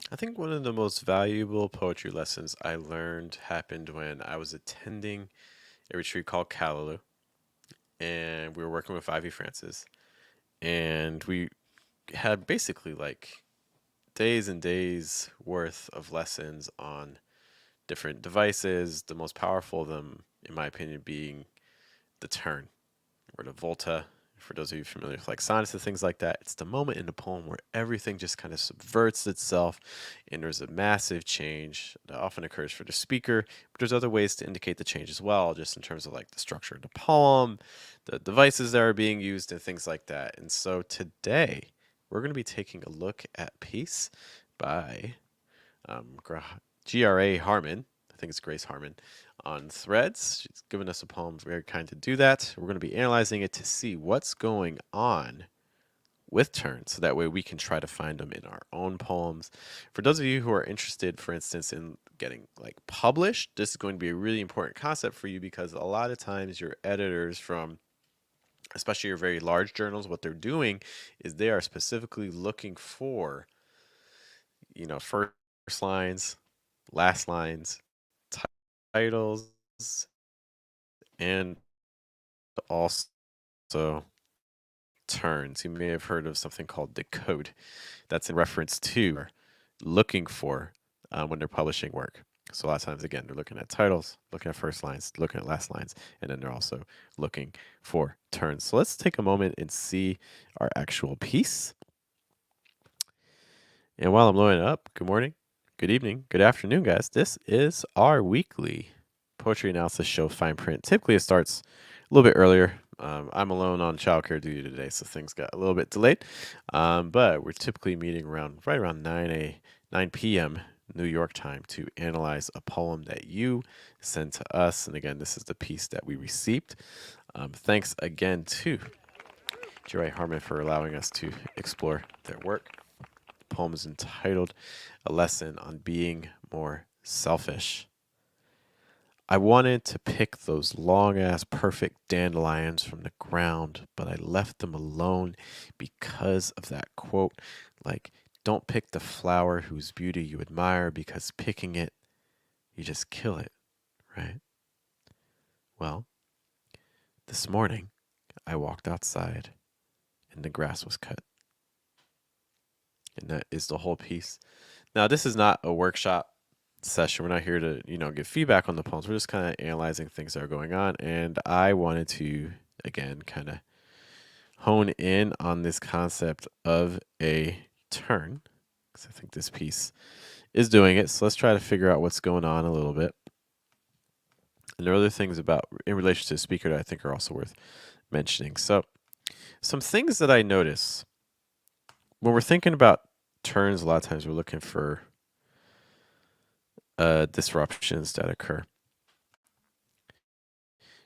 I think one of the most valuable poetry lessons I learned happened when I was attending a retreat called Callaloo, and we were working with Ivy Francis, and we had basically like days and days worth of lessons on different devices. The most powerful of them, in my opinion, being the turn or the volta. For those of you familiar with like sonnets and things like that, it's the moment in the poem where everything just kind of subverts itself and there's a massive change that often occurs for the speaker. But there's other ways to indicate the change as well, just in terms of like the structure of the poem, the devices that are being used, and things like that. And so today, we're going to be taking a look at Peace by G.R.A. Harmon. I think it's Grace Harmon on Threads. She's given us a poem, very kind to do that. We're going to be analyzing it to see what's going on with turns, so that way we can try to find them in our own poems. For those of you who are interested, for instance, in getting like published, this is going to be a really important concept for you because a lot of times your editors from especially your very large journals, what they're doing is they are specifically looking for, first lines, last lines, titles, and also turns. You may have heard of something called decode. That's in reference to looking for when they're publishing work. So a lot of times, again, they're looking at titles, looking at first lines, looking at last lines, and then they're also looking for turns. So let's take a moment and see our actual piece. And while I'm loading it up, good morning, good evening, good afternoon, guys. This is our weekly poetry analysis show, Fine Print. Typically, it starts a little bit earlier. I'm alone on childcare duty today, so things got a little bit delayed. But we're typically meeting right around 9 p.m. New York time to analyze a poem that you sent to us. And again, this is the piece that we received. Thanks again to Jerry Harmon for allowing us to explore their work. The poem is entitled A Lesson on Being More Selfish. I wanted to pick those long ass perfect dandelions from the ground, but I left them alone because of that quote. Like, don't pick the flower whose beauty you admire because picking it, you just kill it, right? Well, this morning I walked outside and the grass was cut. And that is the whole piece. Now, this is not a workshop session. We're not here to, give feedback on the poems. We're just kind of analyzing things that are going on. And I wanted to, again, kind of hone in on this concept of a turn, because I think this piece is doing it. So let's try to figure out what's going on a little bit. And there are other things about in relation to the speaker that I think are also worth mentioning. So, some things that I notice when we're thinking about turns, a lot of times we're looking for disruptions that occur.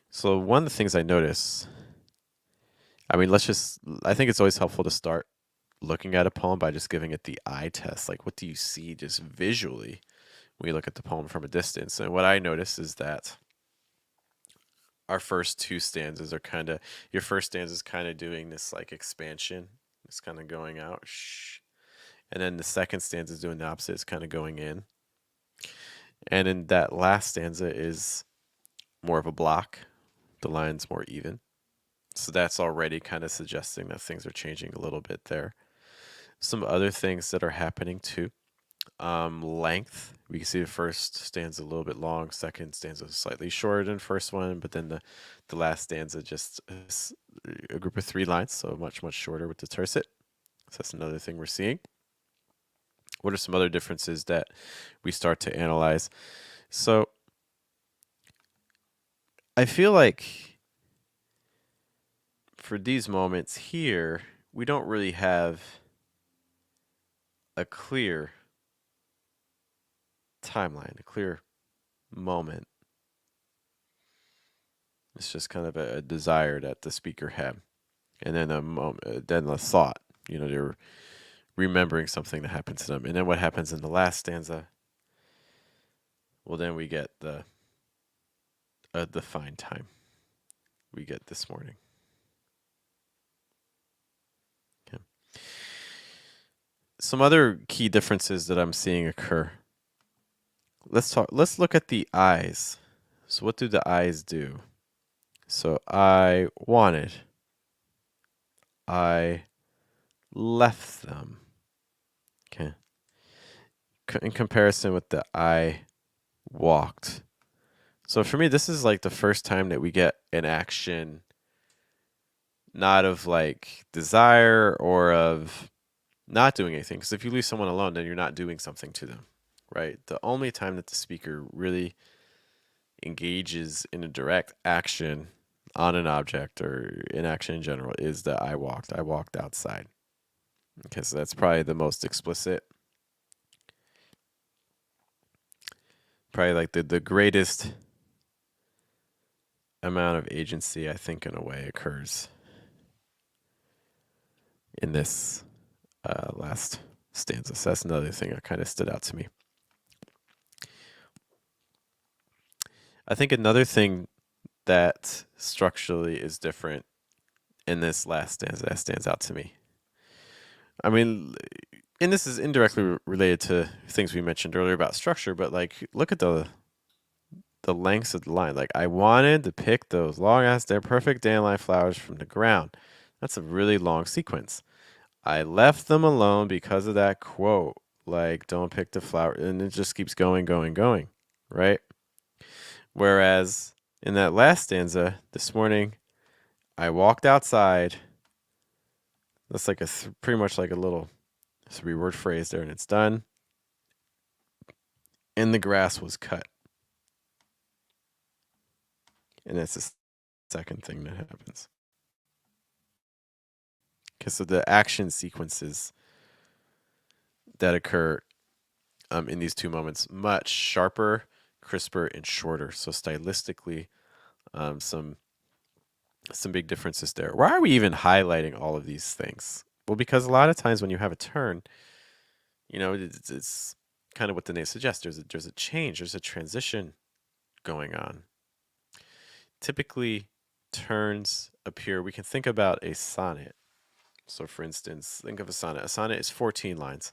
So one of the things I notice, I think it's always helpful to start looking at a poem by just giving it the eye test. Like, what do you see just visually when you look at the poem from a distance? And what I notice is that our first two stanzas are your first stanza is kind of doing this like expansion. It's kind of going out. Shh. And then the second stanza is doing the opposite. It's kind of going in. And in that last stanza is more of a block. The line's more even. So that's already kind of suggesting that things are changing a little bit there. Some other things that are happening too. Length. We can see the first stanza a little bit long, second stanza slightly shorter than first one, but then the last stanza just is a group of 3 lines, so much, much shorter with the tercet. So that's another thing we're seeing. What are some other differences that we start to analyze? So I feel like for these moments here, we don't really have a clear timeline, a clear moment. It's just kind of a desire that the speaker had, and then then a thought. They're remembering something that happened to them, and then what happens in the last stanza? Well, then we get the defined time. We get this morning. Okay. Some other key differences that I'm seeing occur. Let's look at the eyes. So what do the eyes do? So I wanted. I left them. Okay. In comparison with the I walked. So for me, this is like the first time that we get an action not of like desire or of not doing anything. Because if you leave someone alone, then you're not doing something to them, right? The only time that the speaker really engages in a direct action on an object or in action in general is that I walked. I walked outside. Okay, so that's probably the most explicit. Probably like the greatest amount of agency, I think, in a way, occurs in this last stanza. So that's another thing that kind of stood out to me. I think another thing that structurally is different in this last stanza that stands out to me. I mean, and this is indirectly related to things we mentioned earlier about structure, but like look at the lengths of the line. Like I wanted to pick those long ass, they're perfect dandelion flowers from the ground. That's a really long sequence. I left them alone because of that quote. Like, don't pick the flower. And it just keeps going, going, going. Right? Whereas in that last stanza, this morning, I walked outside. That's like pretty much like a little 3-word phrase there, and it's done. And the grass was cut. And that's the second thing that happens. Because of the action sequences that occur in these two moments, much sharper, crisper, and shorter. So stylistically, some big differences there. Why are we even highlighting all of these things? Well, because a lot of times when you have a turn, it's kind of what the name suggests. There's a change, there's a transition going on. Typically, turns appear. We can think about a sonnet. So, for instance, think of a sonnet. A sonnet is 14 lines.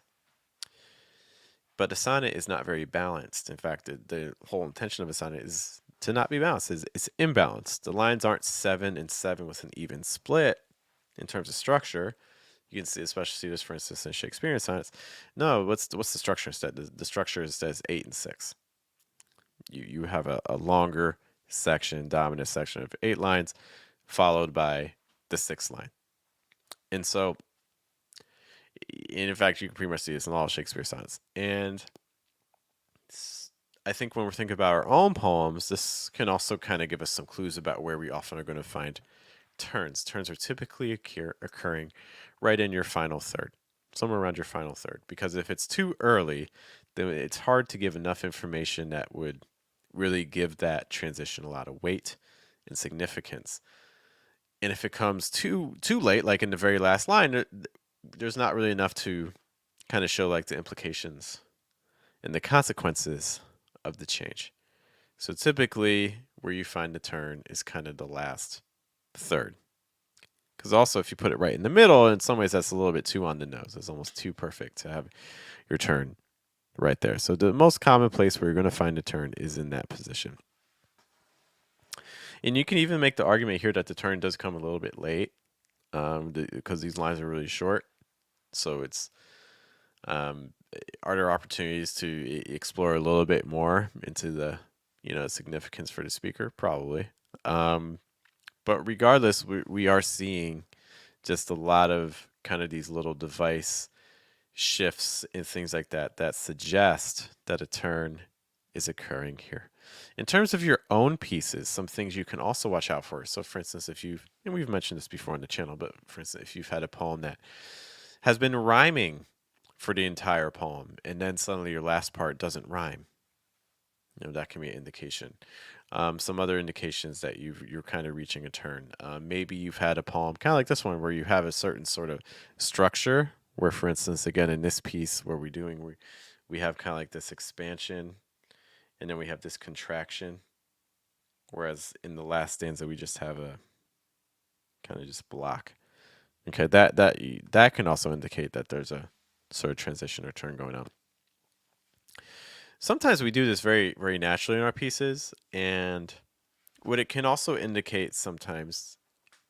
But a sonnet is not very balanced. In fact, the whole intention of a sonnet is to not be balanced. It's imbalanced. The lines aren't 7 and 7 with an even split in terms of structure. You can see, especially see this, for instance, in Shakespearean sonnets. No, what's the structure instead? The structure instead is 8 and 6. You have a longer section, dominant section of 8 lines, followed by the 6th line. And so, in fact, you can pretty much see this in all Shakespeare sonnets. And I think when we're thinking about our own poems, this can also kind of give us some clues about where we often are going to find turns. Turns are typically occurring right in your final third, somewhere around your final third. Because if it's too early, then it's hard to give enough information that would really give that transition a lot of weight and significance. And if it comes too late, like in the very last line, there's not really enough to kind of show like the implications and the consequences of the change. So typically where you find the turn is kind of the last third. Because also if you put it right in the middle, in some ways that's a little bit too on the nose. It's almost too perfect to have your turn right there. So the most common place where you're going to find a turn is in that position. And you can even make the argument here that the turn does come a little bit late because these lines are really short. So it's are there opportunities to explore a little bit more into the significance for the speaker? Probably. But regardless, we are seeing just a lot of kind of these little device shifts and things like that that suggest that a turn is occurring here. In terms of your own pieces, some things you can also watch out for. So for instance, and we've mentioned this before on the channel, but for instance, if you've had a poem that has been rhyming for the entire poem and then suddenly your last part doesn't rhyme, that can be an indication. Some other indications that you're kind of reaching a turn. Maybe you've had a poem kind of like this one where you have a certain sort of structure where, for instance, again, in this piece where we have kind of like this expansion and then we have this contraction. Whereas in the last stanza, we just have a kind of just block. Okay, that can also indicate that there's a sort of transition or turn going on. Sometimes we do this very, very naturally in our pieces, and what it can also indicate sometimes,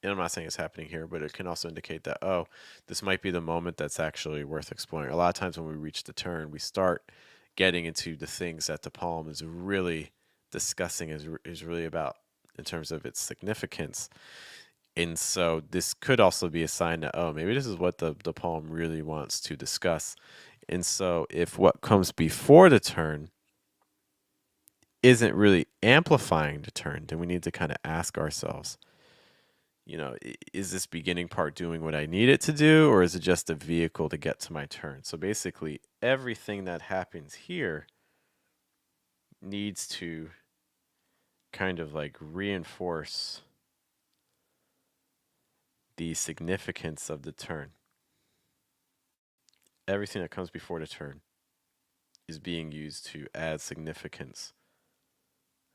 and I'm not saying it's happening here, but it can also indicate that, oh, this might be the moment that's actually worth exploring. A lot of times when we reach the turn, we start getting into the things that the poem is really discussing, is really about in terms of its significance. And so this could also be a sign that, oh, maybe this is what the poem really wants to discuss. And so if what comes before the turn isn't really amplifying the turn, then we need to kind of ask ourselves, is this beginning part doing what I need it to do, or is it just a vehicle to get to my turn? So basically, everything that happens here needs to kind of like reinforce the significance of the turn. Everything that comes before the turn is being used to add significance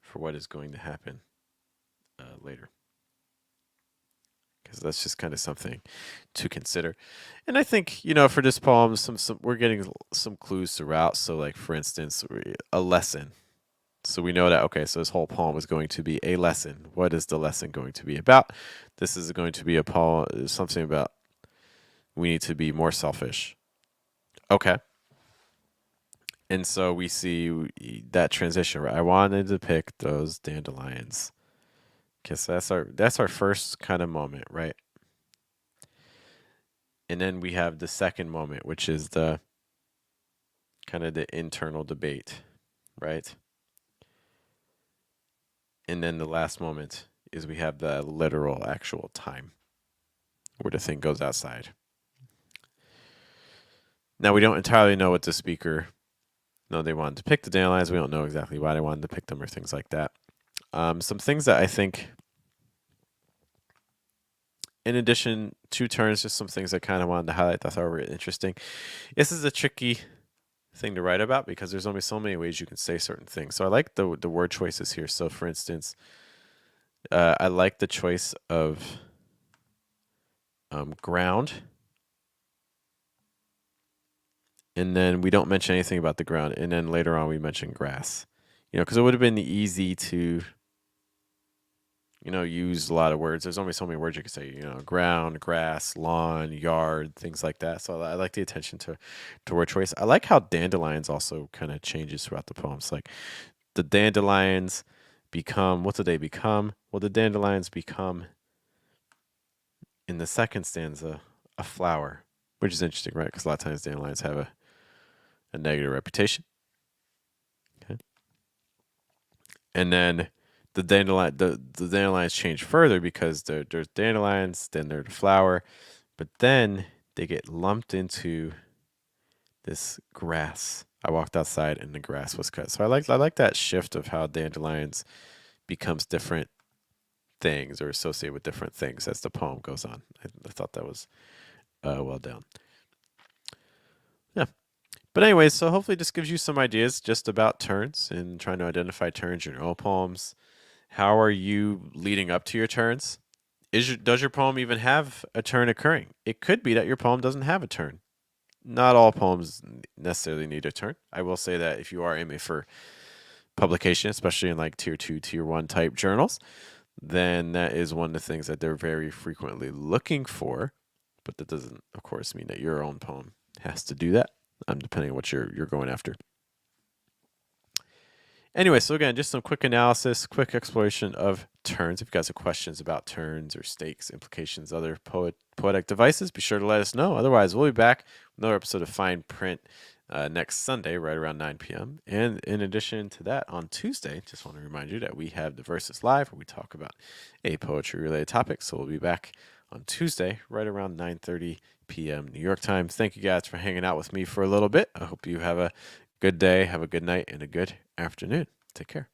for what is going to happen later. Because that's just kind of something to consider. And I think, for this poem, some we're getting some clues throughout. So, like, for instance, a lesson. So we know that, okay, so this whole poem is going to be a lesson. What is the lesson going to be about? This is going to be a poem, something about we need to be more selfish. Okay. And so we see that transition, right? I wanted to pick those dandelions. Okay, so that's our first kind of moment, right? And then we have the second moment, which is the kind of the internal debate, right? And then the last moment is we have the literal actual time where the thing goes outside. Now, we don't entirely know what the speaker, no, they wanted to pick the dandelions. We don't know exactly why they wanted to pick them or things like that. Some things that I think, in addition to turns, just some things I kind of wanted to highlight that I thought were interesting. This is a tricky thing to write about because there's only so many ways you can say certain things. So I like the word choices here. So for instance, I like the choice of ground. And then we don't mention anything about the ground. And then later on we mention grass. Because it would have been easy to, use a lot of words. There's only so many words you could say, ground, grass, lawn, yard, things like that. So I like the attention to word choice. I like how dandelions also kind of changes throughout the poems. Like the dandelions become, what do they become? Well, the dandelions become, in the second stanza, a flower, which is interesting, right? Because a lot of times dandelions have a negative reputation. Okay. And then the dandelions change further because there's dandelions, then there's the flower, but then they get lumped into this grass. I walked outside and the grass was cut. So I like that shift of how dandelions becomes different things or associated with different things as the poem goes on. I thought that was well done. Yeah. But anyways, so hopefully this gives you some ideas just about turns and trying to identify turns in your own poems. How are you leading up to your turns? Does your poem even have a turn occurring? It could be that your poem doesn't have a turn. Not all poems necessarily need a turn. I will say that if you are aiming for publication, especially in like tier 2, tier 1 type journals, then that is one of the things that they're very frequently looking for. But that doesn't, of course, mean that your own poem has to do that, depending on what you're going after. Anyway, so again, just some quick analysis, quick exploration of turns. If you guys have questions about turns or stakes, implications, other poetic devices, be sure to let us know. Otherwise, we'll be back with another episode of Fine Print next Sunday, right around 9 p.m. And in addition to that, on Tuesday, just want to remind you that we have the Versus Live, where we talk about a poetry-related topic. So we'll be back on Tuesday, right around 9:30 p.m. New York time. Thank you guys for hanging out with me for a little bit. I hope you have a good day, have a good night, and a good afternoon. Take care.